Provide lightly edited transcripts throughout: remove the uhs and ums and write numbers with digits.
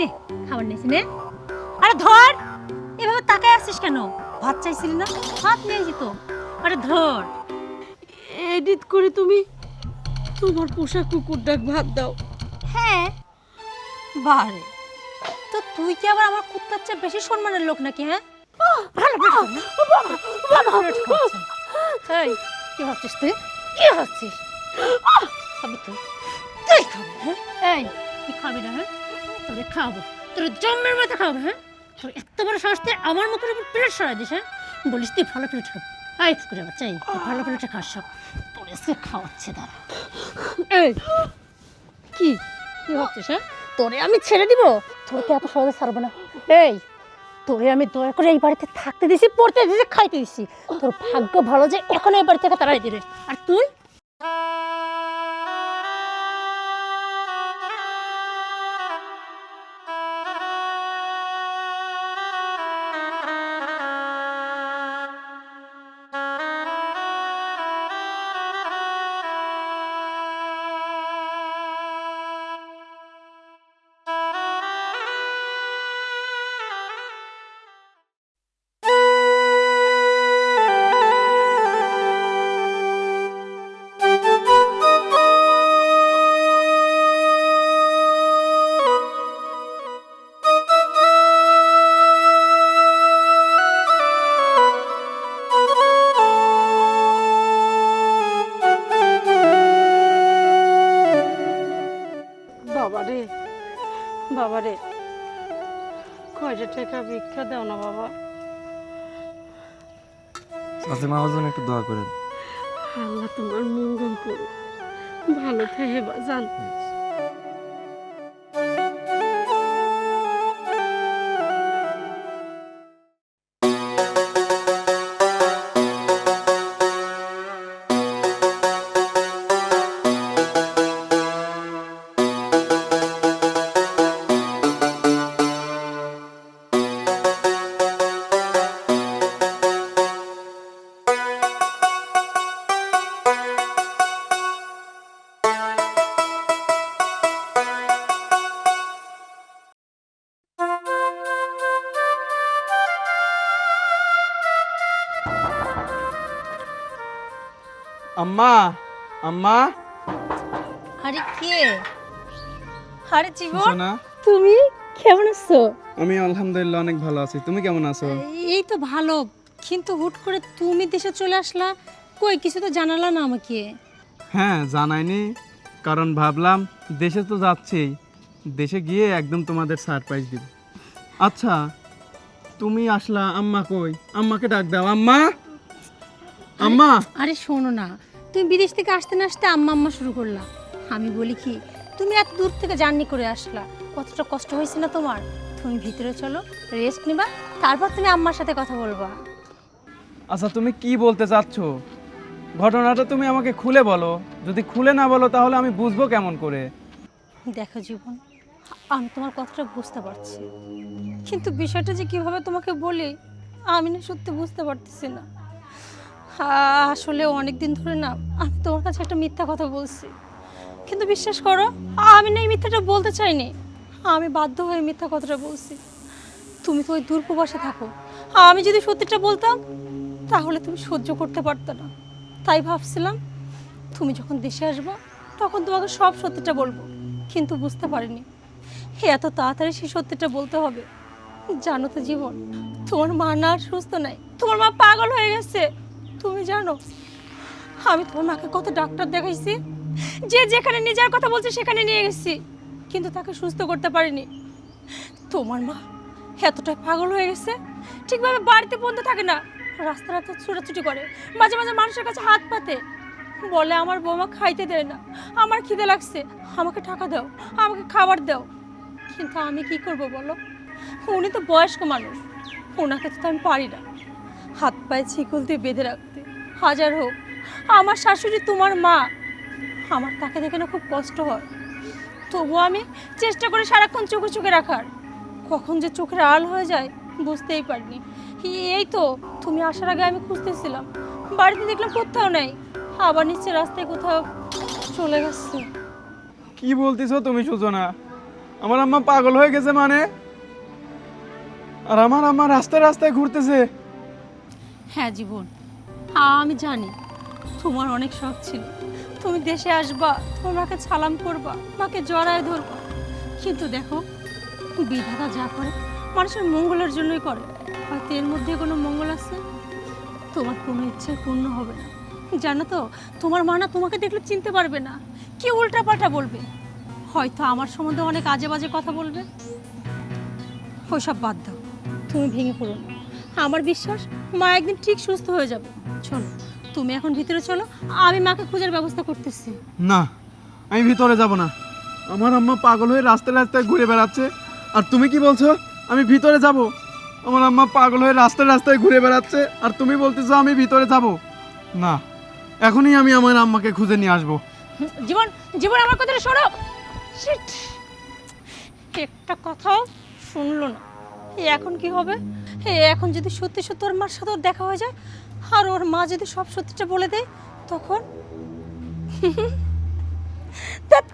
নে খাবার নিয়েছি নে। আরে ধর, এভাবে তাকায় আসছিস কেন? ভাত চাইছিলি না? ভাত নিয়ে যেত। আরে ধর। এডিট করে তুমি তোমার পোষা কুকুর ডাক ভাত দাও। হ্যাঁ বারে, তো তুই কি আবার আমার কুত্তার চেয়ে বেশি সম্মানের লোক নাকি? হ্যাঁ ভালো করে খাও না? ভালো করে খাওয়াচ্ছেন। এই কি ভাবছিস তুই? কি ভাবছিস? খাবি তুই? তুই খাবি? হ্যাঁ এই তুই খাবি না? হ্যাঁ তোরে খাবো, তোর জন্মের মতো খাবো। হ্যাঁ তোর এত বড় সাহস তুই আমার মুখের উপর প্লেট সরাই দিস? হ্যাঁ বলিস তুই ভালো প্লেট খাবি? আই করে বাচ্চা, এই তুই ভালো প্লেটে খাস সব। তোর এসে খাওয়াচ্ছে দাঁড়া। এই কি কি ভাবছিস? হ্যাঁ তোরে আমি ছেড়ে দিব? তোকে এত সহজে ছাড়বো না। এই তোরে আমি দয়া করে এই বাড়িতে থাকতে দিছি, পড়তে দিছি, খাইতে দিছি। তোর ভাগ্য ভালো যে এখন এই বাড়ি থেকে তাড়াই দিলে। আর তুই বাবারে বাবারে, কয়টা টাকা ভিক্ষা দাও না বাবা। চাচি মামার জন্য একটু দোয়া করেন। আল্লাহ তোমার মঙ্গল করুক, ভালো থেকে বাজান। আম্মা আম্মা। আরে কে? আরে জীবন, সুসনা, তুমি কেমন আছো? আমি আলহামদুলিল্লাহ অনেক ভালো আছি। তুমি কেমন আছো? এই তো ভালো, কিন্তু হুট করে তুমি দেশে চলে আসলা, কই কিছু তো জানালা না আমাকে। হ্যাঁ জানাইনি, কারণ ভাবলাম দেশে তো যাচ্ছেই, দেশে গিয়ে একদম তোমাদের সারপ্রাইজ দিব। আচ্ছা তুমি আসলা, আম্মা কই? আম্মাকে ডাক দাও। আম্মা আম্মা। আরে শোনো না, তুমি বিদেশ থেকে আসতে না আসতে আম্মা আম্মা শুরু করলা। আমি বলি কি, তুমি এত দূর থেকে জার্নি করে আসলা, কতটা কষ্ট হয়েছে না তোমার? তুমি ভিতরে চলো, রেস্ট নিবা, তারপর তুমি আম্মার সাথে কথা বলবা। আচ্ছা তুমি কি বলতে চাচ্ছ? ঘটনাটা তুমি আমাকে খুলে বলো। যদি খুলে না বলো তাহলে আমি বুঝবো কেমন করে? দেখো জীবন, আমি তোমার কথাটা বুঝতে পারছি, কিন্তু বিষয়টা যে কিভাবে তোমাকে বলি আমি না সত্যি বুঝতে পারতেছি না। আসলে অনেক দিন ধরে না আমি তোমার কাছে একটা মিথ্যা কথা বলছি, কিন্তু বিশ্বাস করো আমি না এই মিথ্যাটা বলতে চাইনি, আমি বাধ্য হয়ে মিথ্যা কথাটা বলছি। তুমি তো ওই দূরপ্রবাসে থাকো, আমি যদি সত্যিটা বলতাম তাহলে তুমি সহ্য করতে পারতো না। তাই ভাবছিলাম তুমি যখন দেশে আসবে তখন তোমাকে সব সত্যিটা বলবো, কিন্তু বুঝতে পারিনি এত তাড়াতাড়ি সেই সত্যিটা বলতে হবে। জানো তো জীবন, তোমার মা না আর সুস্থ নাই, তোমার মা পাগল হয়ে গেছে। তুমি জানো আমি তোমার মাকে কত ডাক্তার দেখাইছি, যে যেখানে নিয়ে যাওয়ার কথা বলছে সেখানে নিয়ে গেছি, কিন্তু তাকে সুস্থ করতে পারিনি। তোমার মা এতটাই পাগল হয়ে গেছে, ঠিকভাবে বাড়িতে বন্ধ থাকে না, রাস্তা রাস্তা ছুটাছুটি করে, মাঝে মাঝে মানুষের কাছে হাত পাতে, বলে আমার বৌমা খাইতে দেয় না, আমার খিদে লাগছে, আমাকে টাকা দাও, আমাকে খাবার দাও। কিন্তু আমি কি করব বলো, উনি তো বয়স্ক মানুষ, ওনাকে তো আমি পারি না হাত পায়ে ছিকল দিয়ে বেঁধে রাখতে। হাজার হোক আমার শাশুড়ি তোমার মা, আমার তাকে দেখে না খুব কষ্ট হয়, তবুও আমি চেষ্টা করি সারাক্ষণ চোখে চোখে রাখার। কখন যে চোখের আড়াল হয়ে যায় বুঝতেই পারিনি। এই তো তুমি আসার আগে আমি খুঁজতেছিলাম, বাড়িতে দেখলাম কোথাও নেই, আবার নিচে রাস্তায় কোথাও চলে গেছে। কি বলতেছো তুমি সুসনা? আমার আম্মা পাগল হয়ে গেছে মানে? আর আমার আম্মা রাস্তায় রাস্তায় ঘুরতেছে। হ্যাঁ জীবন, আমি জানি তোমার অনেক শখ ছিল তুমি দেশে আসবা, তোমার মাকে সালাম করবা, মাকে জড়ায় ধরবা। কিন্তু দেখো, বিধাতা যা করে মানুষের মঙ্গলের জন্যই করে। হয়তো এর মধ্যে কোনো মঙ্গল আছে। তোমার কোনো ইচ্ছে পূর্ণ হবে না। জানো তো, তোমার মা না তোমাকে দেখলে চিনতে পারবে না, কি উল্টাপাল্টা বলবে। হয়তো আমার সম্বন্ধে অনেক আজে বাজে কথা বলবে। ওইসব বাদ দাও, তুমি ভেঙে পড়ো না। আমার বিশ্বাস মা একদিন ঠিক সুস্থ হয়ে যাবে। চলো তুমি এখন ভিতরে চলো, আমি মাকে খোঁজার ব্যবস্থা করতেছি। না, আমি ভিতরে যাব না। আমার আম্মা পাগল হয়ে রাস্তায় রাস্তায় ঘুরে বেড়াচ্ছে, আর তুমি কি বলছো আমি ভিতরে যাব? আমার আম্মা পাগল হয়ে রাস্তায় রাস্তায় ঘুরে বেড়াচ্ছে, আর তুমি বলতেছো আমি ভিতরে যাব? না, এখনই আমি আমার আম্মাকে খুঁজে নিয়ে আসবো। জীবন, জীবন আমার কথাটা শোনো। শিট, একটা কথাও শুনলো না। এখন কি হবে? এখন যদি সত্যি সত্যি ওর মার সাথে ওর দেখা হয়ে যায়, আর ওর মা যদি সব সত্যিটা বলে দেয়, তখন ধ্যাৎ,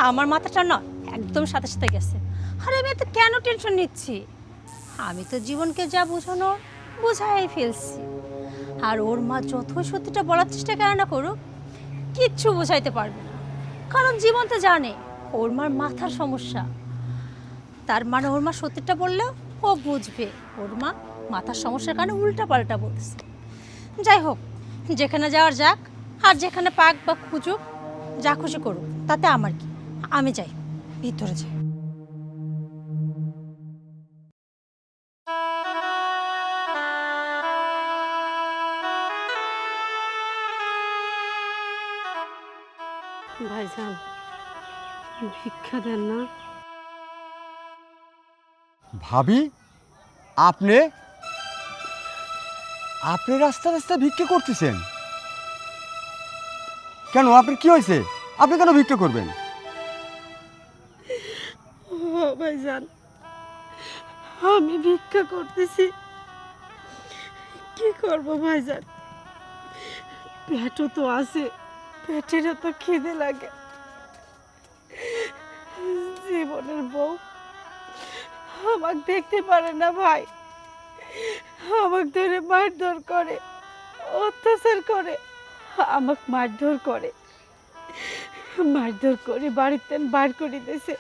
আমার মাথাটা না একদম সাথে সাথে গেছে। আরে আমি এত কেন টেনশন নিচ্ছি? আমি তো জীবনকে যা বোঝানো বোঝাই ফেলছি। আর ওর মা যতই সত্যিটা বলার চেষ্টা করে না করুক, কিচ্ছু বোঝাইতে পারবে না। কারণ জীবন তো জানে ওর মার মাথার সমস্যা। তার মানে ওর মা সত্যিটা বললেও ও বুঝবে ওর মা মাথার সমস্যার কারণে উল্টা পাল্টা বলছে। যাই হোক, যেখানে যাওয়ার যাক, আর যেখানে পাক বা খুঁজুক, যা খুশি করুক, তাতে আমার কি। আমি যাই, ভিতরে যাই। ভাইজান, ভিক্ষা দেন না। ভাবি, আপনি আপনি রাস্তা রাস্তা ভিক্ষা করতেছেন কেন? আপনার কি হয়েছে? আপনি কেন ভিক্ষা করবেন? ও ভাইজান, আমি ভিক্ষা করতেছি। কি করব ভাইজান, পেটও তো আছে, পেটেরও তো খিদে লাগে। জীবনের বউ আমাকে দেখতে পারে না ভাই, আমাকে ধরে মারধর করে, অত্যাচার করে, আমাকে মারধর করে, মারধর করে বাড়িতে বার করে দিয়েছে।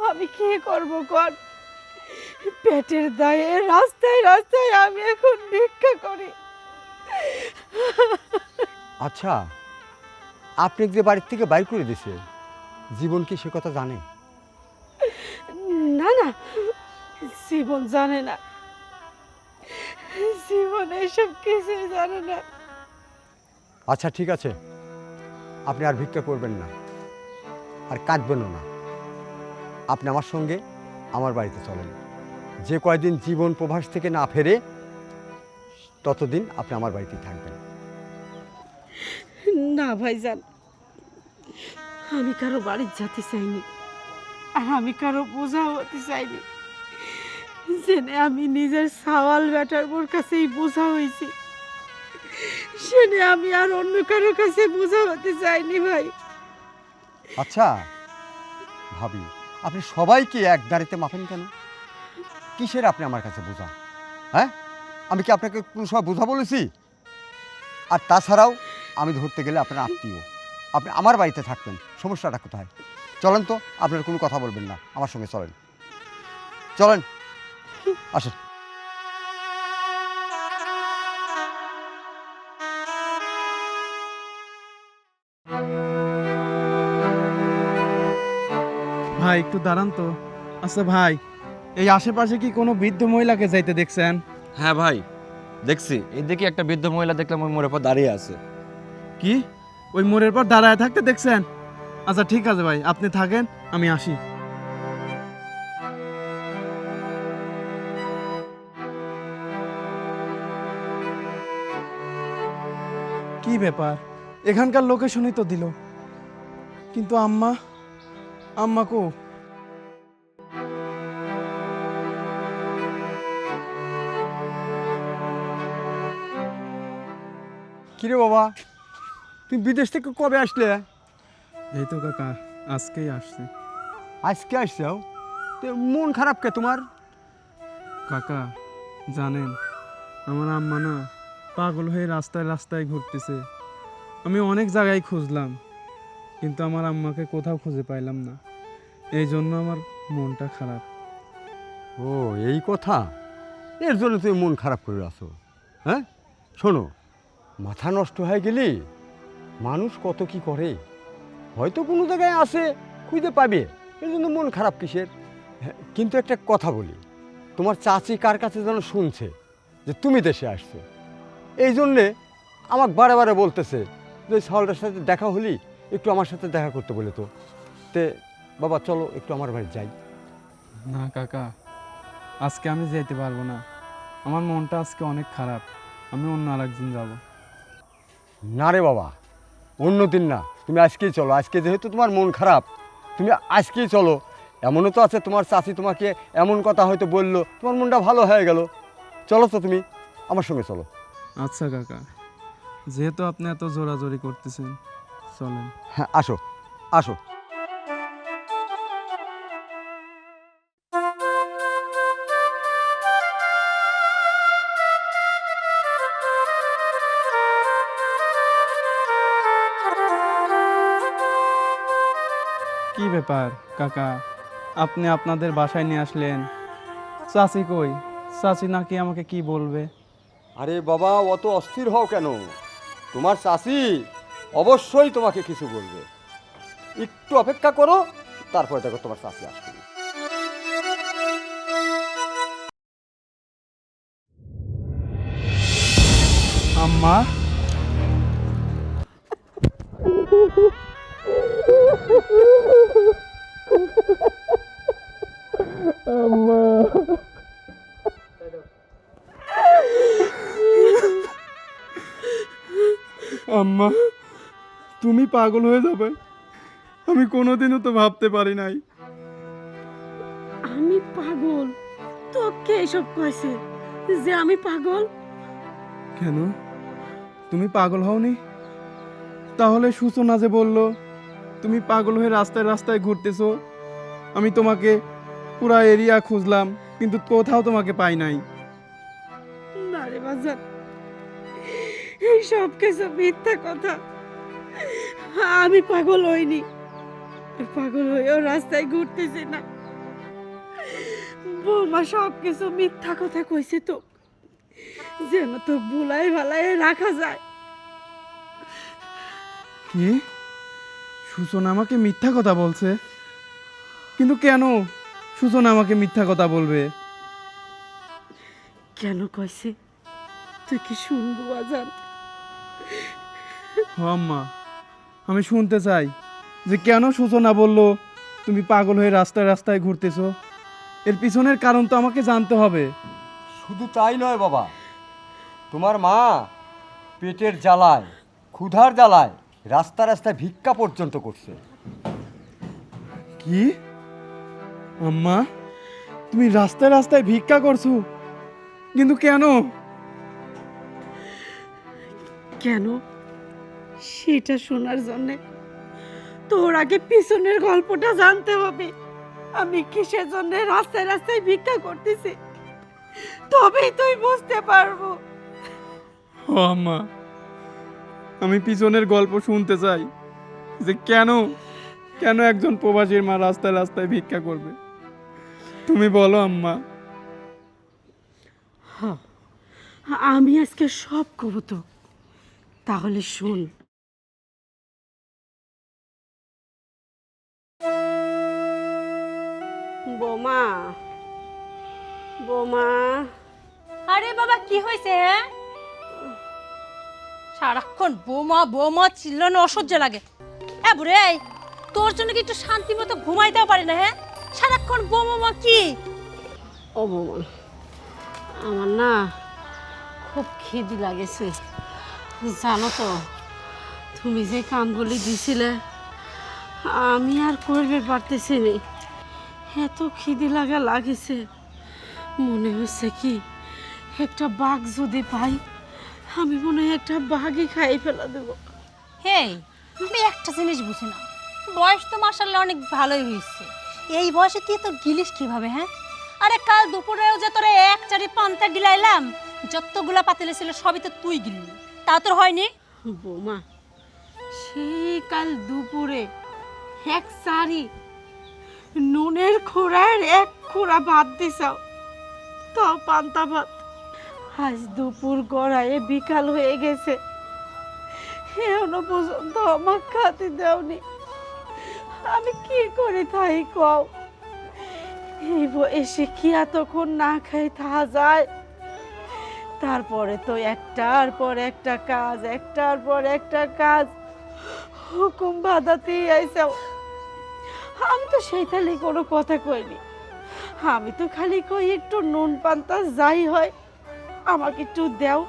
আমি কি করব কর? পেটের দায়ে রাস্তায় রাস্তায় আমি এখন ভিক্ষা করি। আচ্ছা, আপনি যে বাড়ির থেকে বাইর করে দিছে, জীবন কি সে কথা জানে? না না, জীবন জানে না, জীবন এসব কিছুই জানে না। আচ্ছা ঠিক আছে, আপনি আর ভিক্ষা করবেন না, আর কাঁদবেনও না। আপনি আমার সঙ্গে আমার বাড়িতে চলেন। যে কয়দিন জীবন প্রবাস থেকে না ফেরে, ততদিন আপনি আমার বাড়িতেই থাকবেন। না ভাইজান, আমি কারো বাড়ির যেতে চাইনি, আর আমি কারো বোঝা হতে চাইনি। জেনে আমি নিজের সাওয়াল বেটার বোর কাছেই বোঝা হয়েছি, সেনে আমি আর অন্য কারো কাছে বোঝা হতে চাইনি ভাই। আচ্ছা ভাবি, আপনি সবাইকে এক দাঁড়িতে মাপেন কেন? কিসের আপনি আমার কাছে বোঝা? হ্যাঁ, আমি কি আপনাকে কোনো সময় বোঝা বলেছি? আর তাছাড়াও আমি ধরতে গেলে আপনার আত্মীয়, আপনি আমার বাড়িতে থাকবেন, সমস্যাটা কোথায়? চলেন তো, আপনার কোনো কথা বলবেন না, আমার সঙ্গে চলেন, চলেন, আসেন। ভাই একটু দাঁড়ান তো। আচ্ছা ভাই, এই আশেপাশে কি কোনো বৃদ্ধ মহিলাকে যাইতে দেখছেন? হ্যাঁ ভাই, দেখছি। এদিকে একটা বৃদ্ধ মহিলা দেখলাম ওই মোড়ের পর দাঁড়িয়ে আছে। কি ওই মোড়ের পর দাঁড়ায় থাকতে দেখছেন? আচ্ছা ঠিক আছে ভাই, আপনি থাকেন, আমি আসি। কি ব্যাপার, এখানকার লোকেশনই তো দিল, কিন্তু আম্মা, আম্মা কো? কিরে বাবা, তুমি বিদেশ থেকে কবে আসলে? এই তো কাকা, আজকেই আসছি। আজকে আসছাও তো মন খারাপ কে তোমার? কাকা জানেন আমার আম্মা না পাগল হয়ে রাস্তায় রাস্তায় ঘুরতেছে। আমি অনেক জায়গায় খুঁজলাম কিন্তু আমার আম্মাকে কোথাও খুঁজে পাইলাম না, এই জন্য আমার মনটা খারাপ। ও এই কথা, এর জন্য তুমি মন খারাপ করে আছো? হ্যাঁ শোনো, মাথা নষ্ট হয়ে গেলে মানুষ কত কি করে, হয়তো কোনো জায়গায় আসে খুঁজে পাবে, এর জন্য মন খারাপ কিসের? হ্যাঁ, কিন্তু একটা কথা বলি, তোমার চাচি কার কাছে যেন শুনছে যে তুমি দেশে আসছো, এই জন্যে আমাকে বারে বারে বলতেছে যে ওই সাওয়ালটার সাথে দেখা হলি একটু আমার সাথে দেখা করতে বলে। তো তে বাবা চলো একটু আমার বাড়ি যাই। না কাকা, আজকে আমি যেতে পারবো না, আমার মনটা আজকে অনেক খারাপ, আমি অন্য আরেকদিন যাব। না রে বাবা, অন্য দিন না, তুমি আজকেই চলো। আজকে যেহেতু তোমার মন খারাপ, তুমি আজকেই চলো। এমনও তো আছে তোমার চাচি তোমাকে এমন কথা হয়তো বললো, তোমার মনটা ভালো হয়ে গেল। চলো তো তুমি আমার সঙ্গে চলো। আচ্ছা কাকা, যেহেতু আপনি এত জোরাজোরি করতেছেন চলেন। হ্যাঁ আসো আসো। কি ব্যাপার কাকা, আপনি আপনাদের বাসায় নিয়ে আসলেন, চাচি কই? চাচি নাকি আমাকে কি বলবে? আরে বাবা অত অস্থির হও কেন? তোমার চাচি অবশ্যই তোমাকে কিছু বলবে, একটু অপেক্ষা করো, তারপরে দেখো তোমার চাচি আসবে। আম্মা, আম্মা তুমি পাগল হয়ে যাবে, আমি কোনোদিনও তো ভাবতে পারি নাই। আমি পাগল? তোকে এসব কইছে যে আমি পাগল? কেন তুমি পাগল হওনি? তাহলে সূচনা যে বলল তুমি পাগল হয়ে রাস্তায় রাস্তায় ঘুরতেছো, আমি তোমাকে পুরা এরিয়া খুঁজলাম কিন্তু কোথাও তোমাকে পাই নাই। না রে বাজার, এই সব কিছু মিথ্যা কথা। আমি পাগল হইনি, পাগল হয়েও রাস্তায় ঘুরতেছি না। বৌমা সব কিছু মিথ্যা কথা কইছে তো, যেন তো বুলাই ভালাই রাখা যায়। কি সূচনা আমাকে মিথ্যা কথা বলছে? কিন্তু কেন সূচনা আমাকে মিথ্যা কথা বলবে? কেন কইছে তুই কি শুনবো বাজার? ও আম্মা, আমি শুনতে চাই যে কেন সূচনা বলল তুমি পাগল হয়ে রাস্তায় রাস্তায় ঘুরতেছো, এর পিছনের কারণ তো আমাকে জানতে হবে। শুধু তাই নয় বাবা, তোমার মা পেটের জ্বালায়, ক্ষুধার জ্বালায় রাস্তা রাস্তায় ভিক্ষা পর্যন্ত করছে। কি আম্মা, তুমি রাস্তায় রাস্তায় ভিক্ষা করছো? কিন্তু কেন? কেন সেটা শোনার জন্যে তোর আগে পিছনের গল্পটা জানতে হবে। আমি কিসের জন্য রাস্তায় রাস্তায় ভিক্ষা করতেছি, তবেই তুই বুঝতে পারবো। ও আম্মা, আমি পিছনের গল্প শুনতে চাই যে কেন কেন একজন প্রবাসীর মা রাস্তায় রাস্তায় ভিক্ষা করবে। তুমি বলো আম্মা। আমি আজকে সব কব তো, তাহলে শুন। বোমা, বোমা, আরে বাবা কি হয়েছে? হ্যাঁ, সারাক্ষণ বোমা বোমা চিল্লানো অসহ্য লাগে। হ্যাঁ বুড়ে, এই, তোর জন্য কি একটু শান্তি মতো ঘুমাইতেও পারি না? হ্যাঁ, সারাক্ষণ বোমা কি? ও বোমা, আমার না খুব খিদি লাগেছে। জানো তো, তুমি যে কামগুলি দিছিলে আমি আর করবে পারতেছি না। এত খিদি লাগেছে, মনে হচ্ছে কি একটা বাঘ যদি পাই, আমি মনে হয় একটা বাঘই খাই ফেলা দেবো। হেই, আমি একটা জিনিস বুঝি না, বয়স তো মাশাআল্লাহ অনেক ভালোই হয়েছে, এই বয়সে তুই তো গিলিস কিভাবে? হ্যাঁ, আরে কাল দুপুরেও যে তোরা এক চারি পান্তা গিলাইলাম, যতগুলা পাতিলে ছিল সবই তো তুই গিললি, তা তোর হয়নি? বৌমা, সেই কাল দুপুরে এক সারি নুনের খোড়ার এক খোড়া ভাত দিছাও, তাও পান্তা ভাত। আজ দুপুর গড়ায় বিকাল হয়ে গেছে, এখনো পর্যন্ত আমার খাতে দেওনি। আমি কি করে তাই কও? এই বয়সে কি এতক্ষণ না খাই থাকা যায়? তারপরে তো একটার পর একটা কাজ, একটার পর একটা কাজ, হুকুম বাঁধাতেই আইসাও। আমি তো সেইখানে কোনো কথা কইনি, আমি তো খালি কই একটু নুন পান্তা যাই হয় আমাকে একটু দেও,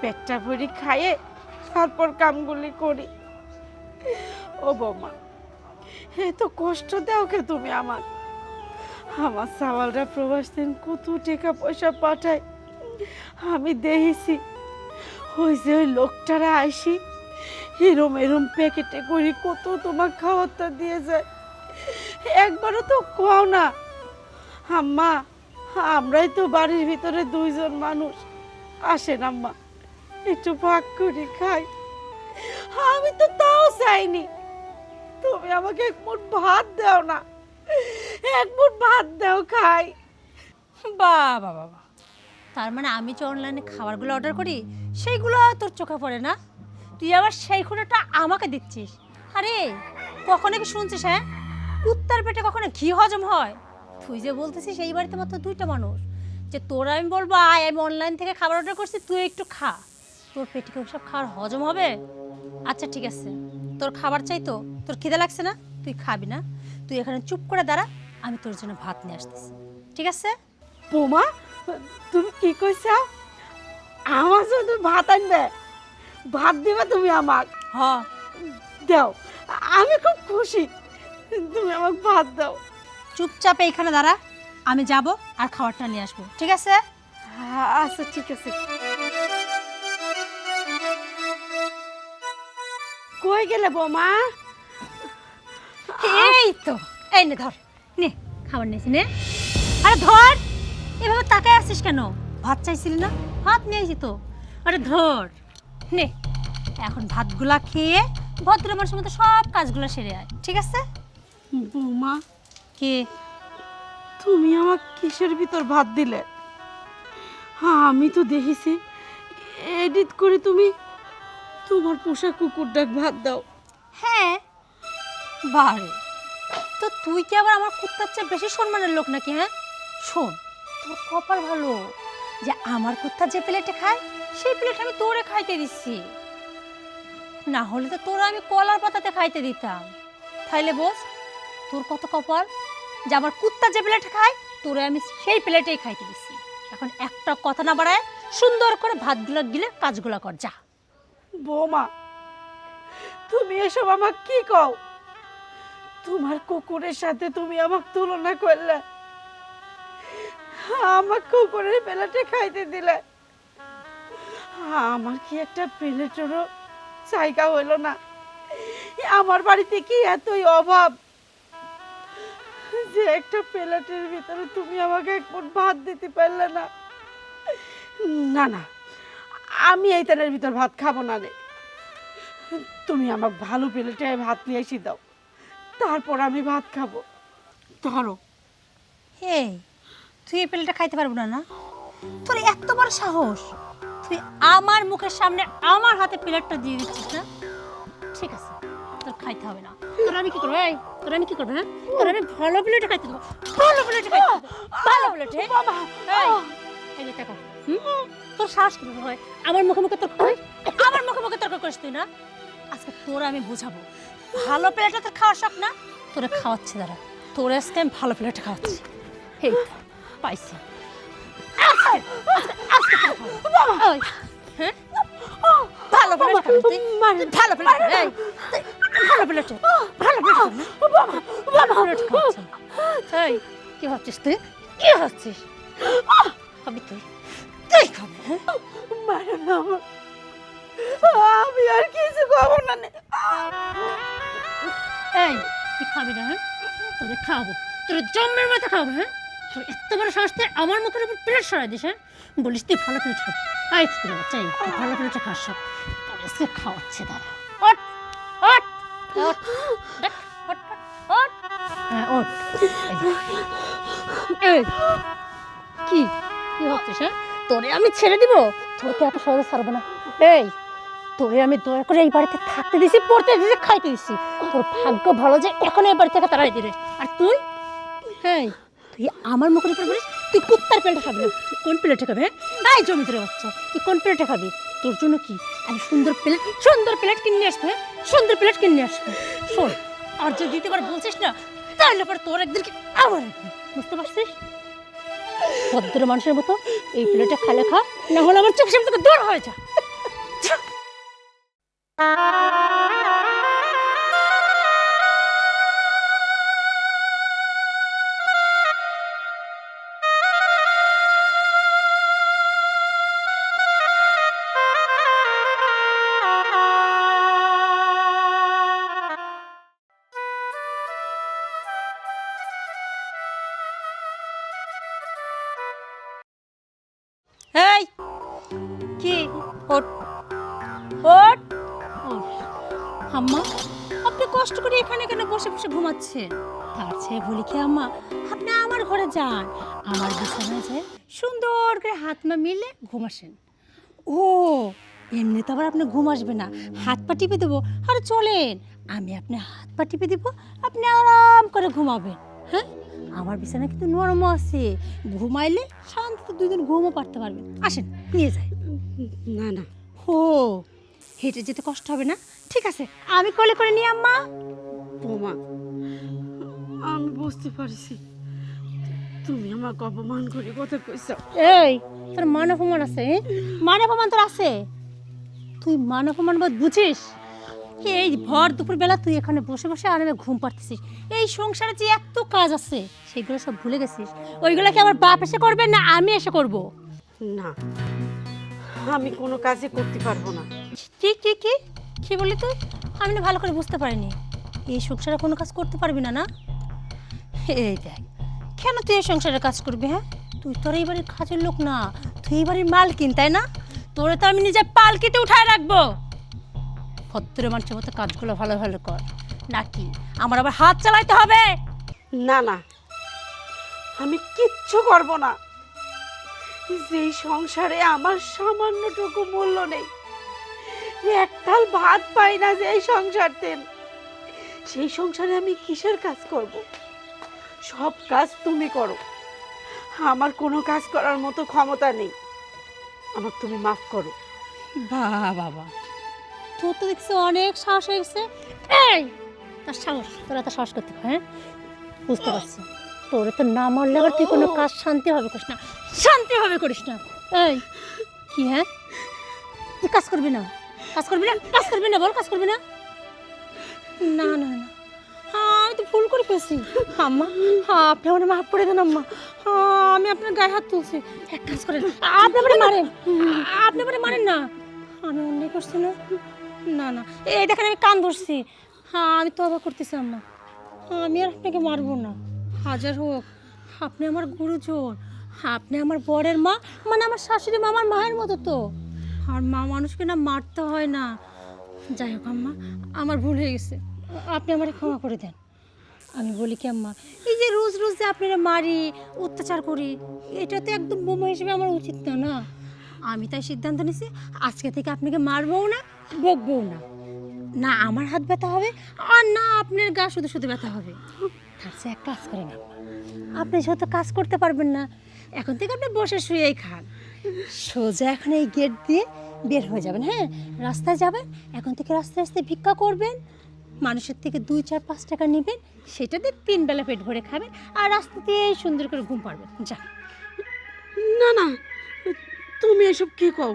পেটটা ভরি খাইয়ে তারপর কামগুলি করি। ও বৌমা, এ তো কষ্ট দাও কে তুমি আমার? আমার সাওয়ালরা প্রবাস দিন কত টাকা পয়সা পাঠায়, আমি দেখেছি। ওই যে ওই লোকটারা আইসি এরম এরম প্যাকেটে করি কত তোমার খাওয়ারটা দিয়ে যায়, একবারও তো কও না আম্মা আমরাই তো বাড়ির ভিতরে দুইজন মানুষ, আসেন আম্মা একটু ভাগ করে খাই। আমি তো তাও চাইনি, তুমি আমাকে এক মুঠ ভাত দাও না, এক মুঠ ভাত দাও খাই। বাবা বাবা, তার মানে আমি যে অনলাইনে খাবারগুলো অর্ডার করি সেইগুলো তোর চোখে পড়ে না? তুই আবার সেই খুঁড়োটা আমাকে দিচ্ছিস? আরে কখনো কি শুনছিস হ্যাঁ, কুত্তার পেটে কখনো ঘি হজম হয়? তুই যে বলতেছিস এই বাড়িতে মাত্র দুইটা মানুষ, যে তোরা আমি বলবো আয় আমি অনলাইন থেকে খাবার অর্ডার করছি তুই একটু খা, তোর পেটে কি ওসব খাবার হজম হবে? আচ্ছা ঠিক আছে, তোর খাবার চাই তো, তোর খিদে লাগছে না, তুই খাবি না, তুই এখানে চুপ করে দাঁড়া, আমি তোর জন্য ভাত নিয়ে আসতেছি, ঠিক আছে? বোমা, তুমি কি কইছা? আমার জন্য তুমি ভাত আনবে, ভাত দিবে তুমি আমার? হ, দাও, আমি খুব খুশি, তুমি আমাকে ভাত দাও। চুপচাপ এইখানে দাঁড়া, আমি যাব আর খাবারটা নিয়ে আসবো, ঠিক আছে? আচ্ছা ঠিক আছে। কই গেলে বোমা? এই তো, এই নে ধর, নে খাবার নিয়েছি নে। আরে ধর, এভাবে তাকায় আসছিস কেন? ভাত চাইছিলি না, ভাত নিয়ে আসি তো, আরে ধর নে। এখন ভাতগুলা খেয়ে ভদ্র মানুষের মতো সব কাজগুলো সেরে আয়, ঠিক আছে? বোমা, কে? তুমি আমার কিসের ভিতর ভাত দিলে? হ্যাঁ আমি তো দেখেছি এডিট করে তুমি তোমার পোষা কুকুরটাক ভাত দাও। হ্যাঁ, বারে তো তুই কি আবার আমার কুত্তার চেয়ে বেশি সম্মানের লোক নাকি? হ্যাঁ শোন, তোর কপাল ভালো যে আমার কুত্তা যে প্লেটে খায় সেই প্লেট আমি তোরে খাইতে দিচ্ছি, না হলে তো তোরা আমি কলার পাতাতে খাইতে দিতাম। তাইলে বোঝ তোর কত কপাল যে আমার কুত্তা যে প্লেটে খায় তোরে আমি সেই প্লেটেই খাইতে দিচ্ছি। এখন একটা কথা না বাড়ায় সুন্দর করে ভাতগুলো গিলে কাজগুলো কর যা। বৌমা, তুমি এসব আমাকে কি কও? তোমার কুকুরের সাথে তুমি আমাকে তুলনা করলে, আমার কুকুরের প্লেটে খাইতে দিলে, আমার কি একটা প্লেটেরও জায়গা হইল না? আমার বাড়িতে কি এতই অভাব যে একটা প্লেটের ভিতরে তুমি আমাকে এক মুঠ ভাত দিতে পারলে না? না না, আমি এই তেলের ভিতর ভাত খাবো না রে। তুমি আমাকে ভালো প্লেটে ভাত নিয়ে এসে দাও, তারপর আমি ভাত খাবো। ধরো। এই তুই এই প্লেটটা খাইতে পারবো না? না তোর এত বড় সাহস, তুই আমার মুখের সামনে আমার হাতে প্লেটটা দিয়ে দিচ্ছিস না? ঠিক আছে, তোর খাইতে হবে না। তোর আমি কি করবো? এই তোর আমি কি করবো? হ্যাঁ তোর আমি ভালো প্লেটে খাইতে দেবো, ভালো প্লেটে খাইতে দেবো, ভালো প্লেটে। এই যে টাকা, তোর সাহস কিভাবে হয় আমার মুখে মুখে তর্ক করিস? আমার মুখে মুখে তর্ক করিস তুই না? আজকে তোর আমি বুঝাবো, ভালো প্লেটে তোর খাওয়ার শখ না, তোরে খাওয়াচ্ছি দাঁড়া, তোর আজকে আমি ভালো প্লেটে খাওয়াচ্ছি। এই তো, পাইছি। হ্যাঁ ভালো প্লেট খাবি তুই, ভালো প্লেট, এই ভালো প্লেটে, ভালো প্লেট, ভালো প্লেট খাওয়াচ্ছি। এই কি ভাবছিস তুই? কি ভাবছিস খাবি তুই? তুই খাবি? হ্যাঁ মারো না আমার, আমি আর কিছু খাবো না। এই তুই খাবি না? হ্যাঁ তোরে খাবো। তোর জম্মের মাথা খাওয়াবো। হ্যাঁ, তোর এত বড় সাহস তুই আমার মুখের উপর প্লেট সরাই দিস। হ্যাঁ, বলিস তুই ভালো প্লেট খাবি। আই স্কুলে চাই ভালো প্লেটটা খাস সব তোর খাওয়াচ্ছে দাঁড়া। ওঠ ওঠ ওঠ দেখ, ওঠ ওঠ। হ্যাঁ ওঠ। এই কি কি ভাবছিস? হ্যাঁ, তোরে আমি ছেড়ে দিব? তোকে এত সহজে ছাড়বো না। এই তোরে আমি দয়া করে এই বাড়িতে থাকতে দিছি, পড়তে দিছি, খাইতে দিছি। তোর ভাগ্য ভালো যে এখন এই বাড়ি থেকে তাড়াই দিলে। আর তুই, হ্যাঁ তুই আমার মুখের উপর বলিস তুই কুত্তার প্লেটে খাবি না। কোন প্লেটে খাবি? হ্যাঁ, এই জমিদার বাচ্চা, তুই কোন প্লেটে খাবি? তোর জন্য কি আমি সুন্দর প্লেট কিনে আসবো। হ্যাঁ, সুন্দর প্লেট কিনে আসবো। শোন, আর যদি দ্বিতীয়বার বলছিস না তাহলে পরে তোর একদিন কি আবার একদিন, বুঝতে পারছিস? ভদ্র মানুষের মতো এই প্লেটে খালে খা, না হলে আমার চোখের সামনে থেকে দূর হয়ে যা। এই কি ওঠ ওঠ ওঠ। আম্মা, আপনি কষ্ট করে এখানে কেন বসে বসে ঘুমাচ্ছেন? তার চেয়ে বলি কি আম্মা, আপনি আমার ঘরে যান, আমার বিছানায় যায় সুন্দর করে হাত মা মিলে ঘুমাসেন। ও এমনি তো আবার আপনি ঘুম আসবে না, হাত পা টিপে দেবো। আর চলেন, আমি আপনি হাত পা টিপে দিব, আপনি আরাম করে ঘুমাবেন। হ্যাঁ, আমার বিছানা কিন্তু নরমও আছে, ঘুমাইলে শান্তিতে 2 দিন ঘুমও পারতে পারবেন। আসেন নিয়ে যাই। না না, ও হেঁটে যেতে কষ্ট হবে না? ঠিক আছে, আমি কোলে করে নিয়ে আম্মা। বৌমা, আমি বুঝতে পারছি তুমি আমাকে অপমান করে কথা কইছ। এই তোর মান অপমান আছে? মান অপমান তোর আছে? তুই মান অপমান বোধ বুঝিস? এই ভর দুপুর বেলা তুই এখানে বসে বসে আরামে ঘুম পাড়তেছিস। এই সংসারে যে এত কাজ আছে সেগুলো সব ভুলে গেছিস। ওইগুলো কি আমার বাপ এসে করবে না আমি এসে করব? না, আমি কোনো কাজই করতে পারবো না। কি কি কি কি বলি তুই? আমি না ভালো করে বুঝতে পারিনি। এই সংসারে কোনো কাজ করতে পারবি না? না, এই দেখ, কেন তুই এই সংসারে কাজ করবি? হ্যাঁ, তুই তোর এই বাড়ির কাজের লোক না, তুই এই বাড়ির মালকিন, তাই না? তোরে তো আমি নিজের পালকিতে উঠায় রাখবো। ভদ্র মানুষের মতো কাজগুলো ভালো ভালো কর, নাকি আমার আবার হাত চালাইতে হবে? না না, আমি কিচ্ছু করব না। যেই সংসারে আমার সামান্যটুকু মূল্য নেই, এক থাল ভাত পাই না যেই সংসারতেন, সেই সংসারে আমি কিসের কাজ করব? সব কাজ তুমি করো, আমার কোনো কাজ করার মতো ক্ষমতা নেই। আমাকে তুমি মাফ করো। বাবা, তোর তো দেখছি অনেক সাহস হয়ে গেছে। এই তার সাহস, তোরা তো সাহস করতে হয়। হ্যাঁ, বুঝতে পারছি। তোরে তো না মারলে আবার তুই কোনো কাজ শান্তিভাবে করিস না, শান্তিভাবে করিস না। এই কি? হ্যাঁ, তুই কাজ করবি না? কাজ করবি না? কাজ করবি না? বল, কাজ করবি না? না না না, আমি তো ভুল করে ফেলছি। আম্মা, আপনি আমার মাফ করে দেন আম্মা। আমি আপনার গায়ে হাত তুলছি। এক কাজ করেন, আপনি আমারে মারেন, আপনি আমারে মারেন না। আমি অন্যায় করছি না? না না, এই দেখেন আমি কান ধরছি। আমি তওবা করতেছি আম্মা, আমি আর আপনাকে মারবো না। হাজার হোক আপনি আমার গুরুজন, আপনি আমার বরের মা, মানে আমার শাশুড়ি মা আমার মায়ের মতো তো। আর মা মানুষকে না মারতে হয় না। যাই হোক আম্মা, আমার ভুল হয়ে গেছে, আপনি আমারে ক্ষমা করে দেন। আমি বলি কি আম্মা, এই যে রোজ রোজ যে আপনারা মারি, অত্যাচার করি, এটা তো একদম বোমা হিসেবে আমার উচিত না। না, আমি তাই সিদ্ধান্ত নিয়েছি আজকে থেকে আপনাকে মারবও না, বকবও না। না আমার হাত ব্যথা হবে, আর না আপনার গা শুধু শুধু ব্যথা হবে। তার চেয়ে এক কাজ করেন আম্মা, আপনি যেহেতু কাজ করতে পারবেন না, এখন থেকে আপনি বসে শুয়েই খান। সোজা এখন এই গেট দিয়ে বের হয়ে যাবেন। হ্যাঁ, রাস্তায় যাবেন, এখন থেকে রাস্তায় রাস্তায় ভিক্ষা করবেন, মানুষের থেকে 2, 4, 5 টাকা নেবেন, সেটা দিয়ে 3 বেলা পেট ভরে খাবেন, আর রাস্তা দিয়ে সুন্দর করে ঘুম পারবেন। যা। না না, তুমি এসব কি কও?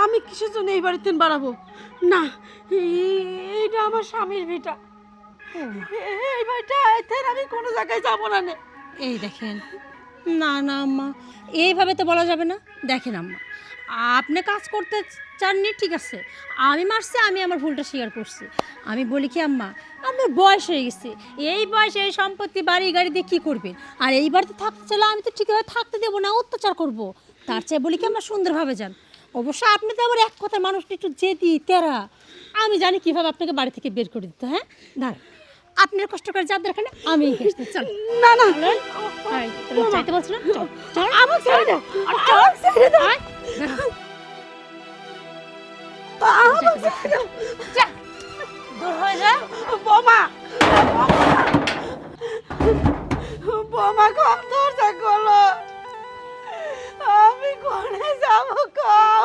আমি কিসের জন্য এই বাড়িতে বাড়াবো? না, এইটা আমার স্বামীর ভিটা, এই বাড়িটা আমি কোনো জায়গায় যাবো না। এই দেখেন, না না আম্মা, এইভাবে তো বলা যাবে না। দেখেন আম্মা, আপনি কাজ করতে চাননি, ঠিক আছে, আমি মারছি, আমি আমার ভুলটা স্বীকার করছি। আমি বলি কি আম্মা, আমার বয়স হয়ে গেছে, এই বয়সে এই সম্পত্তি বাড়ি গাড়ি দিয়ে কী করবেন? আর এই বাড়িতে থাকতে চাইলে আমি তো ঠিকভাবে থাকতে দেবো না, অত্যাচার করব। তার চেয়ে বলি কি আমরা সুন্দরভাবে যান। অবশ্য আপনি তো আবার এক কথার মানুষটা একটু জেদি তেরা, আমি জানি কীভাবে আপনাকে বাড়ি থেকে বের করে দিতে। হ্যাঁ দাঁড়ান, আপনার কষ্ট করে যার দরকার নেই, আমি চল। না না, চাইতে বলছো না, চল চল। আমাকে ছেড়ে দাও, আর চল, আমাকে ছেড়ে দাও, আয়, দেখো। আমাকে ছেড়ে দাও। যা, দূর হয়ে যা। বোমা, বোমা কম দরজা খোলো, আমি কোনে যাব কও,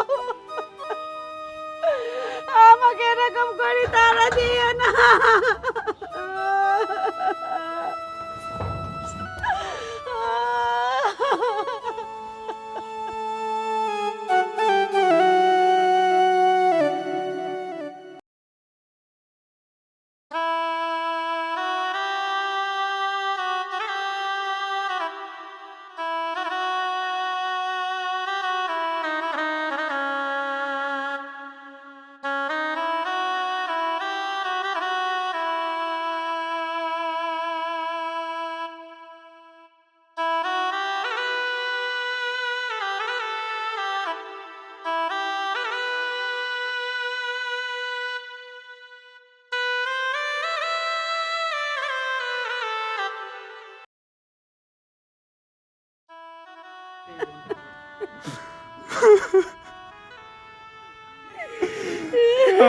আমাকে এরকম করে তাড়া দিয়ে না।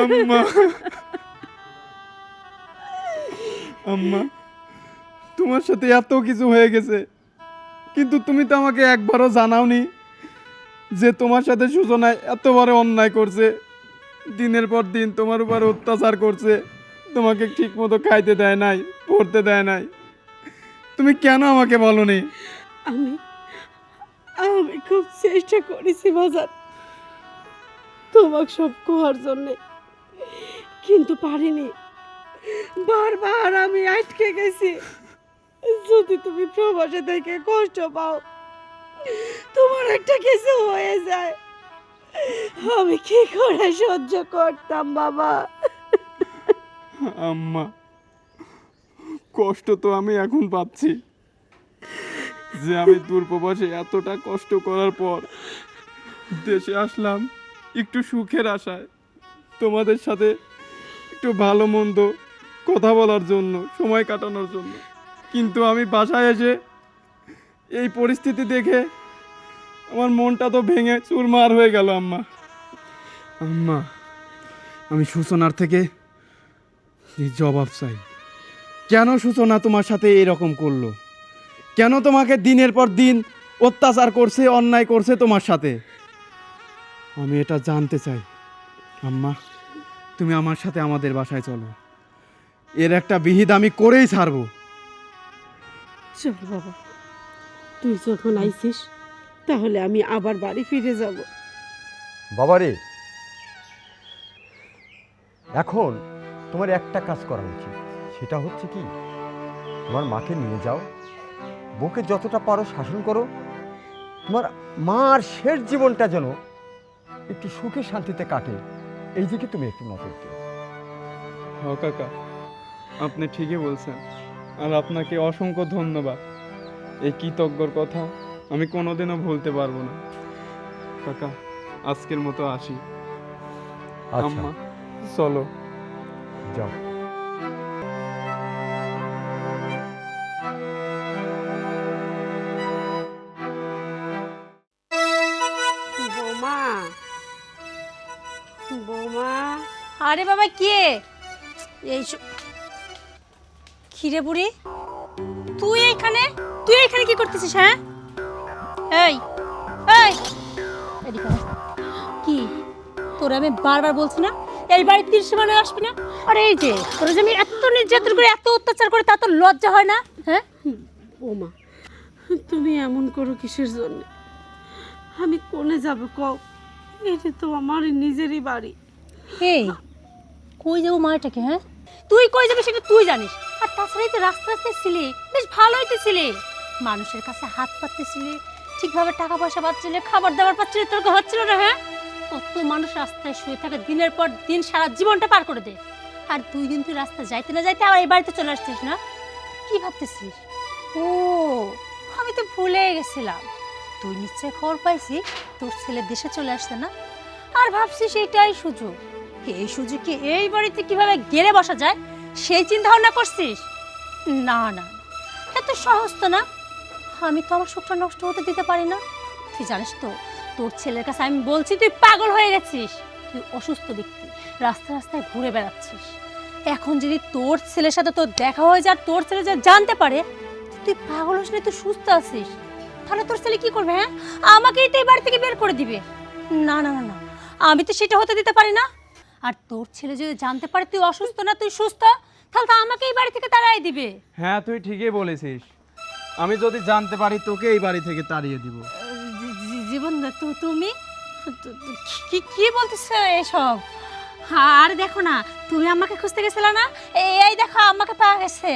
আম্মা, আম্মা, তোমার সাথে এত কিছু হয়ে গেছে, কিন্তু তুমি তো আমাকে একবারও জানাওনি যে তোমার সাথে সূচনায় এত বড় অন্যায় করছে, দিনের পর দিন তোমার উপর অত্যাচার করছে, তোমাকে ঠিক মতো খাইতে দেয় নাই, পড়তে দেয় নাই। তুমি কেন আমাকে বলনি? আমি আমি খুব চেষ্টা করেছি বাজার তোমাকে সব কোয়ার জন্য, কিন্তু পারিনি। বারবার আমি আটকে গেছি। যদি তুমি প্রবাসে থেকে কষ্ট পাও, তোমার একটা কিছু হয়ে যায়, আমি কি করে সহ্য করতাম বাবা? আম্মা, কষ্ট তো আমি এখন পাচ্ছি যে আমি দূরপ্রবাসে এতটা কষ্ট করার পর দেশে আসলাম একটু সুখের আশায়, তোমাদের সাথে একটু ভালো মন্দ কথা বলার জন্য, সময় কাটানোর জন্য। কিন্তু আমি বাসায় এসে এই পরিস্থিতি দেখে আমার মনটা তো ভেঙে চুরমার হয়ে গেল। আম্মা, আম্মা, আমি সূচনার থেকে এই জবাব চাই। কেন সূচনা তোমার সাথে এরকম করলো? কেন তোমাকে দিনের পর দিন অত্যাচার করছে, অন্যায় করছে তোমার সাথে? আমি এটা জানতে চাই। আম্মা, তুমি আমার সাথে আমাদের বাসায় চলো, এর একটা বিহিত আমি করেই ছাড়বো। চল বাবা, তুই যখন আইছিস তাহলে আমি আবার বাড়ি ফিরে যাব। বাবারে, এখন তোমার একটা কাজ করা উচিত, সেটা হচ্ছে কি, তোমার মাকে নিয়ে যাও, বউকে যতটা পারো শাসন করো, তোমার মার শেষ জীবনটা যেন একটু সুখে শান্তিতে কাটে, এই দিকে তুমি একটু নজর দিও। হ্যাঁ কাকা, আপনি ঠিকই বলছেন, আর আপনাকে অসংখ্য ধন্যবাদ। এই কৃতজ্ঞর কথা আমি কোনোদিনও ভুলতে পারবো না। কাকা, আজকের মতো আসি। আচ্ছা, আম্মা, চলো। যাও। বৌমা, বৌমা, আরে বাবা, কে এই খিরে বুড়ি, তুই এখানে কি করতেছিস? হ্যাঁ, এই এই এদিকে আয়। কি তোরা আমি বারবার বলছি না এই বাড়ির তীর্ষমানে আসবি না? আর এই যে তোরা যে আমি এত নির্যাতন করে, এত অত্যাচার করে, তা তো লজ্জা হয় না? হ্যাঁ বৌমা, তুমি এমন করো কিসের জন্য? আমি কোনে যাব কও? এটা তো আমার নিজেরই বাড়ি। এই কই যাবো মাটাকে? হ্যাঁ, তুই কই যাবি সেটা তুই জানিস। আর তাছাড়া তো রাস্তা রাস্তায় ছিলি, বেশ ভালোই তো ছিলি। মানুষের কাছে হাত পাততেছিলি, ঠিকভাবে টাকা পয়সা পাচ্ছিলি, খাবার দাবার পাচ্ছিলি, তোর হচ্ছিল না? হ্যাঁ, কত মানুষ রাস্তায় শুয়ে থাকে, দিনের পর দিন সারা জীবনটা পার করে দে। আর 2 দিন তুই রাস্তায় যাইতে না যাইতে আবার এই বাড়িতে চলে আসছিস না? কি ভাবতেছিস? ও, আমি তো ভুলে গেছিলাম, তুই নিশ্চয় খবর পাইছি তোর ছেলে দেশে চলে আসছে না, আর ভাবছিস এইটাই সুযোগ। এই সুযোগে এই বাড়িতে কিভাবে গেড়ে বসা যায় সেই চিন্তা ভাবনা করছিস? না না, এত সহজ তো না। আমি তো আমার সুখটা নষ্ট হতে দিতে পারি না। তুই জানিস তো, তোর ছেলের কাছে আমি বলছি তুই পাগল হয়ে গেছিস, তুই অসুস্থ ব্যক্তি, রাস্তায় রাস্তায় ঘুরে বেড়াচ্ছিস। এখন যদি তোর ছেলের সাথে তোর দেখা হয়ে যায়, আর তোর ছেলে যা জানতে পারে তুই পাগল হোস না, তুই সুস্থ আছিস, তাহলে তোর ছেলে কি করবে? হ্যাঁ, আমাকেই তো এই বাড়ি থেকে বের করে দিবে। না না না না, আমি তো সেটা হতে দিতে পারি না। আর তোর ছেলে যদি জানতে পারে তুই অসুস্থ না, তুই সুস্থ, তাহলে তো আমাকে এই বাড়ি থেকে তাড়াই দিবে। হ্যাঁ, তুই ঠিকই বলেছিস। আমি যদি জানতে পারি তোকে এই বাড়ি থেকে তাড়িয়ে দিব। জীবন তুমি কি কি বলতেছো এসব? আর দেখো না, তুমি আমাকে খুঁজতে গেছিলে না, এই দেখো আমাকে পাওয়া গেছে,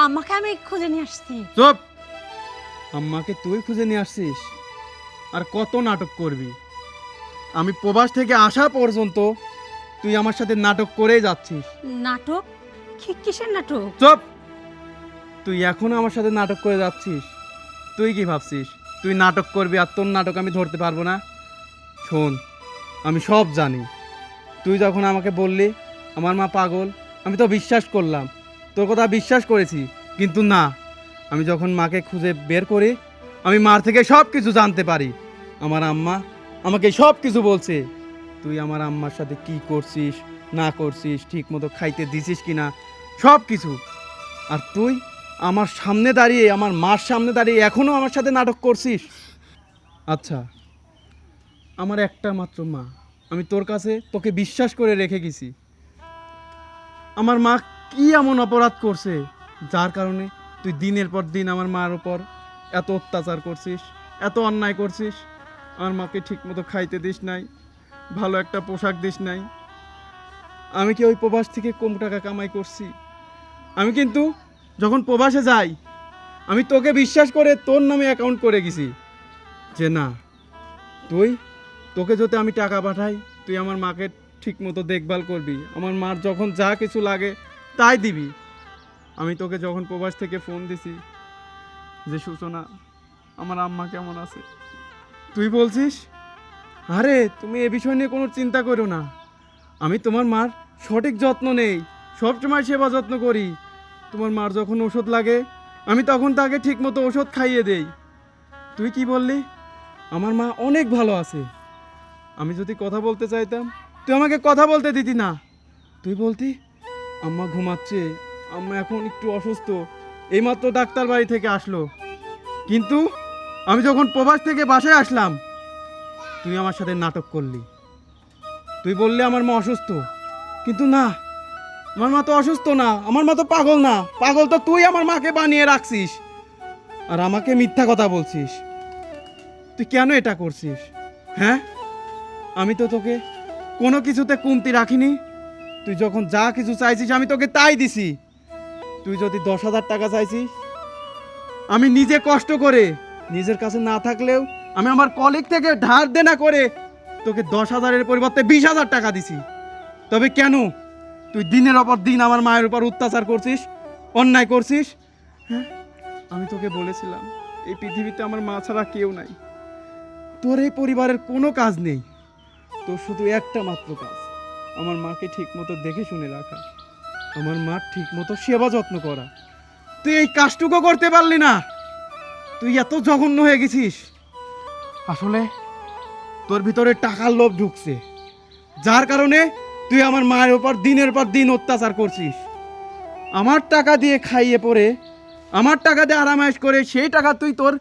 আমাকে আমি খুঁজে নিয়ে আসছি। চুপ! আম্মাকে তুই খুঁজে নিয়ে আসছিস? আর কত নাটক করবি? আমি প্রবাস থেকে আসা পর্যন্ত তুই আমার সাথে নাটক করেই যাচ্ছিস। নাটক? কিসের নাটক? চুপ! তুই এখনো আমার সাথে নাটক করে যাচ্ছিস। তুই কি ভাবছিস তুই নাটক করবি আর তোর নাটক আমি ধরতে পারবো না? শোন, আমি সব জানি। তুই যখন আমাকে বললি আমার মা পাগল, আমি তো বিশ্বাস করলাম, তোর কথা বিশ্বাস করেছি। কিন্তু না, আমি যখন মাকে খুঁজে বের করি, আমি মার থেকে সব কিছু জানতে পারি। আমার আম্মা আমাকে সব কিছু বলছে। তুই আমার আম্মার সাথে কি করছিস না করছিস, ঠিক মতো খাইতে দিছিস কিনা, সব কিছু। আর তুই আমার সামনে দাঁড়িয়ে, আমার মার সামনে দাঁড়িয়ে এখনও আমার সাথে নাটক করছিস। আচ্ছা, আমার একটা মাত্র মা, আমি তোর কাছে তোকে বিশ্বাস করে রেখে গেছি। আমার মা কি এমন অপরাধ করছে যার কারণে তুই দিনের পর দিন আমার মার ওপর এত অত্যাচার করছিস, এত অন্যায় করছিস? আমার মাকে ঠিক মতো খাইতে দিস নাই, ভালো একটা পোশাক দিস নাই। আমি কি ওই প্রবাস থেকে কম টাকা কামাই করছি? আমি কিন্তু যখন প্রবাসে যাই, আমি তোকে বিশ্বাস করে তোর নামে অ্যাকাউন্ট করে গেছি যে না, তোকে যদি আমি টাকা পাঠাই, তুই আমার মাকে ঠিক মতো দেখভাল করবি, আমার মার যখন যা কিছু লাগে তাই দিবি। আমি তোকে যখন প্রবাস থেকে ফোন দিছি যে সূচনা আমার আম্মা কেমন আছে, তুই বলছিস আরে তুমি এ বিষয় নিয়ে কোনো চিন্তা করো না, আমি তোমার মার সঠিক যত্ন নেই, সবসময় সেবা যত্ন করি। তোমার মার যখন ওষুধ লাগে আমি তখন তাকে ঠিক মতো ওষুধ খাইয়ে দেই। তুই কি বললি? আমার মা অনেক ভালো আছে। আমি যদি কথা বলতে চাইতাম তুই আমাকে কথা বলতে দিতি না, তুই বলতি আম্মা ঘুমাচ্ছে, আম্মা এখন একটু অসুস্থ, এইমাত্র ডাক্তার বাড়ি থেকে আসলো। কিন্তু আমি যখন প্রবাস থেকে বাসায় আসলাম, তুই আমার সাথে নাটক করলি। তুই বললি আমার মা অসুস্থ, কিন্তু না, আমার মা তো অসুস্থ না, আমার মা তো পাগল না। পাগল তো তুই আমার মাকে বানিয়ে রাখছিস আর আমাকে মিথ্যা কথা বলছিস। তুই কেন এটা করছিস? হ্যাঁ, আমি তো তোকে কোনো কিছুতে কমতি রাখিনি। তুই যখন যা কিছু চাইছিস আমি তোকে তাই দিছি। তুই যদি 10,000 টাকা চাইছিস, আমি নিজে কষ্ট করে, নিজের কাছে না থাকলেও আমি আমার কলিগ থেকে ধার দেনা করে তোকে 10,000-এর পরিবর্তে 20,000 টাকা দিছি। তবে কেন তুই দিনের পর দিন আমার মায়ের উপর অত্যাচার করছিস, অন্যায় করছিস? হ্যাঁ, আমি তোকে বলেছিলাম এই পৃথিবীতে আমার মা ছাড়া কেউ নাই, তোর এই পরিবারের কোনো কাজ নেই, তোর শুধু একটা মাত্র কাজ, আমার মাকে ঠিক মতো দেখে শুনে রাখা, আমার মার ঠিক মতো সেবা যত্ন করা। তুই এই কাজটুকু করতে পারলি না, তুই এত জঘন্য হয়ে গেছিস। আসলে তোর ভিতরে টাকার লোভ ঢুকছে, যার কারণে তুই আমার মায়ের উপর দিনের পর দিন অত্যাচার করছিস। আমার টাকা দিয়ে খাইয়ে পরে, আমার টাকা দিয়ে আরামায়েশ করে সেই টাকা তুই তোর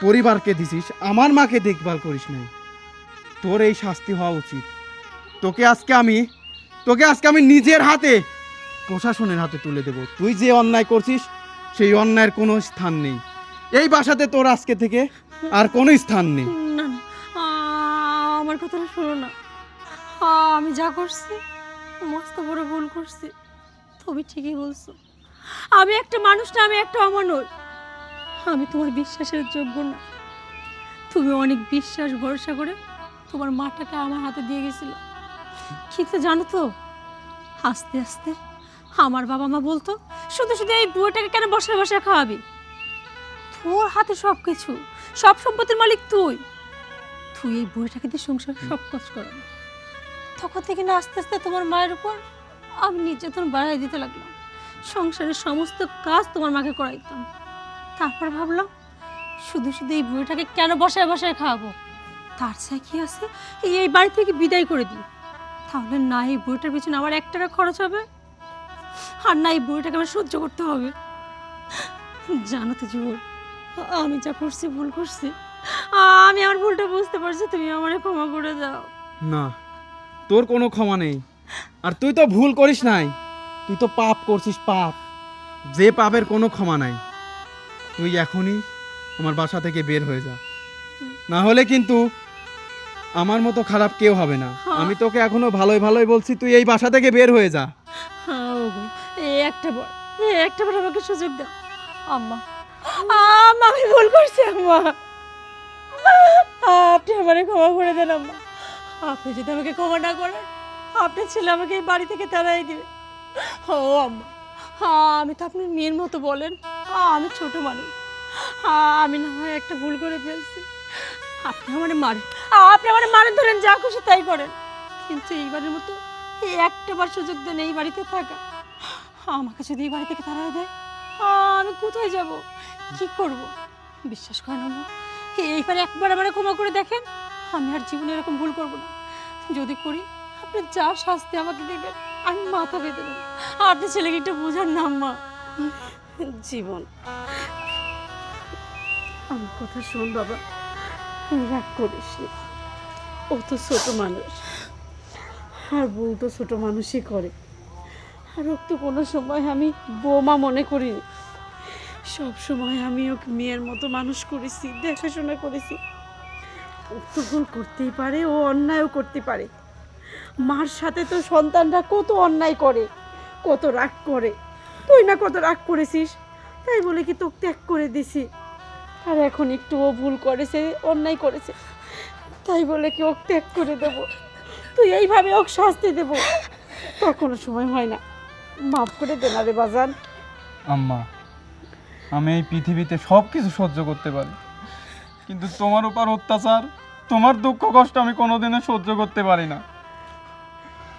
পরিবারকে দিছিস, আমার মাকে দেখভাল করিস নাই। তোর এই শাস্তি হওয়া উচিত। তোকে আজকে আমি নিজের হাতে প্রশাসনের হাতে তুলে দেব। তুই যে অন্যায় করছিস সেই অন্যায়ের কোনো স্থান নেই এই বাসাতে, তোর আজকে থেকে আর কোনো স্থান নেই। না না, আমার কথাটা শোনো না, আমি যা করছি মস্ত বড় ভুল করছি। তুমি ঠিকই বলছো, আমি একটা মানুষ না, আমি একটা অমানুষ। আমি তোমার বিশ্বাসের যোগ্য না। তুমি অনেক বিশ্বাস ভরসা করে তোমার মাটাকে আমার হাতে দিয়ে গেছিল, কিন্তু জানো তো আস্তে আস্তে আমার বাবা মা বলতো শুধু শুধু এই বুড়োটাকে কেন বসে বসে খাওয়াবি, তোর হাতে সব কিছু, সব সম্পত্তির মালিক তুই, তুই এই বুড়োটাকে দিয়ে সংসার সব কাজ করাবি। তখন থেকে না আস্তে আস্তে তোমার মায়ের উপর আমি নির্যাতন বাড়াই দিতে লাগলাম, সংসারের সমস্ত কাজ তোমার মাকে করাইতাম। তারপর ভাবলাম শুধু শুধু এই বুড়োটাকে কেন বসায় বসায় খাওয়াবো, তার চাই কি আছে এই বাড়ি থেকে বিদায় করে দিই, তাহলে না এই বুড়োটার পিছনে আমার 1 টাকা খরচ হবে, আর না এই বুড়োটাকে আমার সহ্য করতে হবে। জানো তো জোর, আমি যা করছি ভুল করছি, আমি আমার ভুলটা বুঝতে পারছি, তুমি আমারে ক্ষমা করে দাও। না, তোর কোনো ক্ষমা নেই। আর তুই তো ভুল করিস নাই, তুই তো পাপ করছিস, পাপ, যে পাপের কোনো ক্ষমা নাই। তুই এখনই আমার বাসা থেকে বের হয়ে যা, না হলে কিন্তু আমার মতো খারাপ কেউ হবে না। আমি তোকে এখনো ভালোই ভালোই বলছি, তুই এই বাসা থেকে বের হয়ে যা। হ্যাঁ ওগো, একটা বার আমাকে সুযোগ দাও। আম্মা, আমি ভুল করছি আম্মা, আপনি আমারে ক্ষমা করে দেন আম্মা। আপনি যদি আমাকে ক্ষমা না করেন, আপনার ছেলে আমাকে এই বাড়ি থেকে তাড়াই দিবে। ও আম্মা, আমি তো আপনার মেয়ের মতো বলেন, আমি ছোট মানুষ, আমি না হয় একটা ভুল করে ফেলছি, আপনি আমারে মারেন, ধরেন, যা খুশি তাই করেন, কিন্তু এইবারের মতো এই একটা বার সুযোগ দেন এই বাড়িতে থাকা। আমাকে যদি এই বাড়ি থেকে তাড়াই দেয়, আমি কোথায় যাব, কি করব? বিশ্বাস করেন আম্মা, এইবারে একবার আমারে ক্ষমা করে দেখেন, আমি আর জীবনে এরকম ভুল করব না। যদি করি, আপনি যা শাস্তি আমাকে দেবেন আমি মাথা পেতে দেব। আপনি ছেলেকে একটু বোঝান না আম্মা। জীবন, আমার কথা শোন বাবা, রাগ করিস না। ও তো ছোট মানুষ, আর বউ তো ছোট মানুষই করে, আর ওকে তো কোনো সময় আমি বৌমা মনে করিনি। সব সময় আমি ওকে মেয়ের মতো মানুষ করেছি, দেখাশোনা করেছি। ও তো ভুল করতেই পারে, ও অন্যায়ও করতে পারে। মার সাথে তো সন্তানরা কত অন্যায় করে, কত রাগ করে। তুই না কত রাগ করেছিস, তাই বলে কি তোকে ত্যাগ করে দিছি? আর এখন একটু ও ভুল করেছে, অন্যায় করেছে, তাই বলে কি ওকে ত্যাগ করে দেব? তুই এইভাবে ওকে শাস্তি দেব? তখনও সময় হয় না, মাফ করে দে না রে বাজান। আম্মা, আমি এই পৃথিবীতে সব কিছু সহ্য করতে পারি, কিন্তু তোমার উপর অত্যাচার, তোমার দুঃখ কষ্ট আমি কোনোদিনও সহ্য করতে পারি না।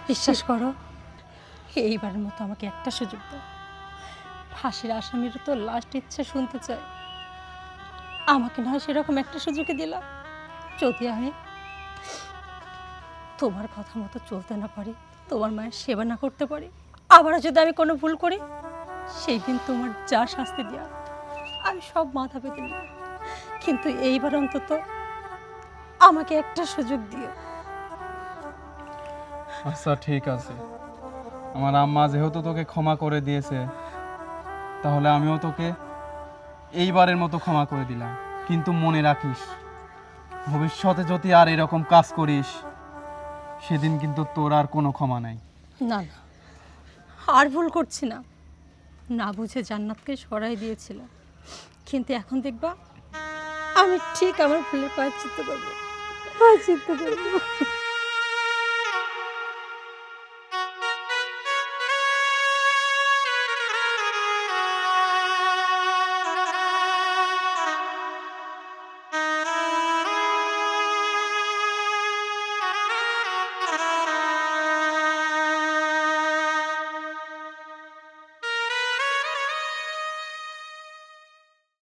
বিশ্বাস করো, এইবারের মতো আমাকে একটা সুযোগ দাও। ফাঁসির আসামির তো লাস্ট ইচ্ছা শুনতে চাই, আমাকে না হয় সেরকম একটা সুযোগে দিলাম। যদি আমি তোমার কথা মতো চলতে না পারি, তোমার মায়ের সেবা না করতে পারি, আবারও যদি আমি কোনো ভুল করি, সেই দিন তোমার যা শাস্তি দেওয়া আমি সব মাথা পেতে নিই, কিন্তু এইবার অন্তত আমাকে একটা সুযোগ দিও। আচ্ছা ঠিক আছে, আমার আম্মা যেহেতু তোকে ক্ষমা করে দিয়েছে, তাহলে আমিও তোকে এইবারের মতো ক্ষমা করে দিলাম। কিন্তু মনে রাখিস, ভবিষ্যতে যদি আর এরকম কাজ করিস, সেদিন কিন্তু তোর আর কোনো ক্ষমা নাই। না না, আর ভুল করছি না, না বুঝে জান্নাতকে সরাই দিয়েছিলাম, কিন্তু এখন দেখবা আমি ঠিক আমার ভুলের প্রায়শ্চিত্ত করবো।